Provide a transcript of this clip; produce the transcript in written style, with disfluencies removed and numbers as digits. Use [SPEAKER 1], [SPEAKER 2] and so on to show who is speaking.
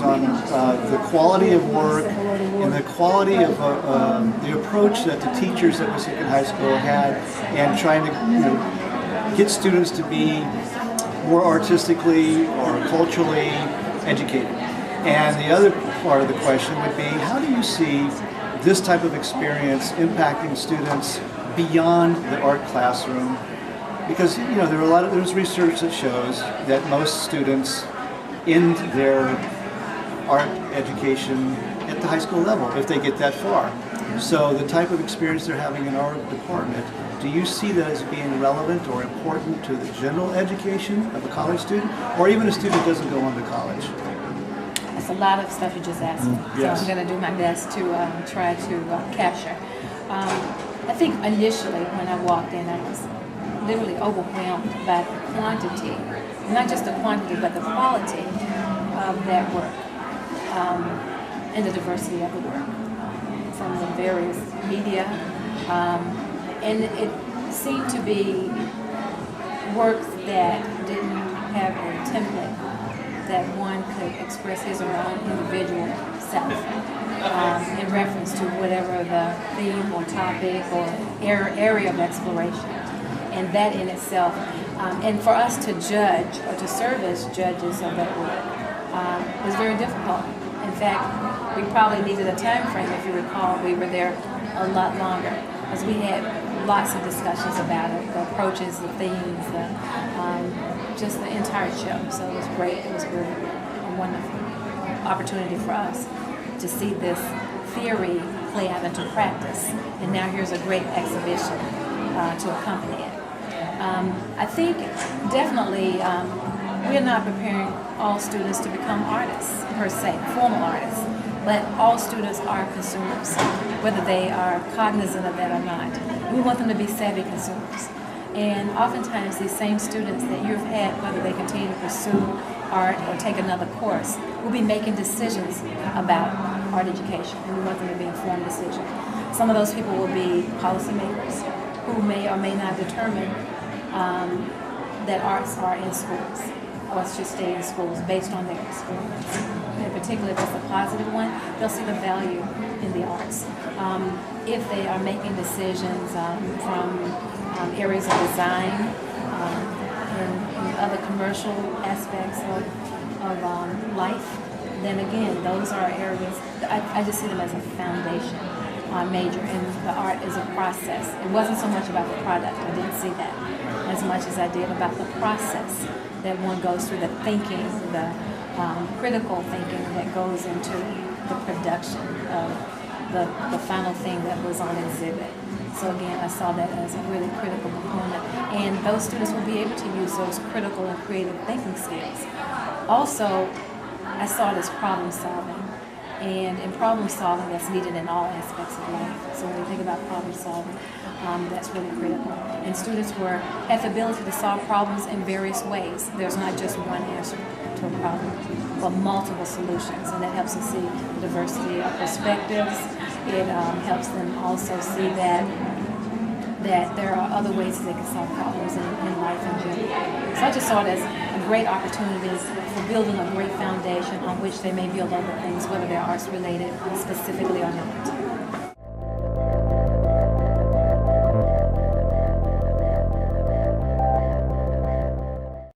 [SPEAKER 1] on the quality of work and the quality of the approach that the teachers at Wissahickon High School had, and trying to get students to be more artistically or culturally educated. And the other part of the question would be, how do you see this type of experience impacting students beyond the art classroom? Because there's research that shows that most students end their art education at the high school level, if they get that far. So the type of experience they're having in our department, do you see that as being relevant or important to the general education of a college student, or even a student who doesn't go on to college?
[SPEAKER 2] That's a lot of stuff you just asked me,
[SPEAKER 1] Yes.
[SPEAKER 2] so I'm going to do my best to try to capture. I think initially when I walked in, I was literally overwhelmed by the quantity, not just the quantity, but the quality of that work, and the diversity of the work from the various media. And it seemed to be works that didn't have a template that one could express his or her own individual self in reference to whatever the theme or topic or area of exploration. And that in itself, and for us to judge or to serve as judges of that work was very difficult. In fact, we probably needed a time frame. If you recall, we were there a lot longer because we had lots of discussions about it, the approaches, the themes, just the entire show. So it was great. It was really a wonderful opportunity for us to see this theory play out into practice. And now here's a great exhibition to accompany it. I think definitely we're not preparing all students to become artists per se, formal artists, but all students are consumers, whether they are cognizant of that or not. We want them to be savvy consumers. And oftentimes these same students that you've had, whether they continue to pursue art or take another course, will be making decisions about art education, and we want them to be informed decisions. Some of those people will be policymakers who may or may not determine that arts are in schools or should stay in schools based on their experience. And particularly if it's a positive one, they'll see the value in the arts. If they are making decisions from areas of design and other commercial aspects of life, then again, those are areas, I just see them as a foundation major, and the art is a process. It wasn't so much about the product, I didn't see that as much as I did about the process that one goes through, the thinking, the critical thinking that goes into the production of the final thing that was on exhibit. So again, I saw that as a really critical component, and those students will be able to use those critical and creative thinking skills. Also, I saw it as problem solving, and in problem solving that's needed in all aspects of life. So when we think about problem solving, that's really critical. And students have the ability to solve problems in various ways. There's not just one answer to a problem, but multiple solutions, and that helps them see diversity of perspectives. It helps them also see that there are other ways that they can solve problems in life in general. So I just saw it as a great opportunity for building a great foundation on which they may build other things, whether they're arts related specifically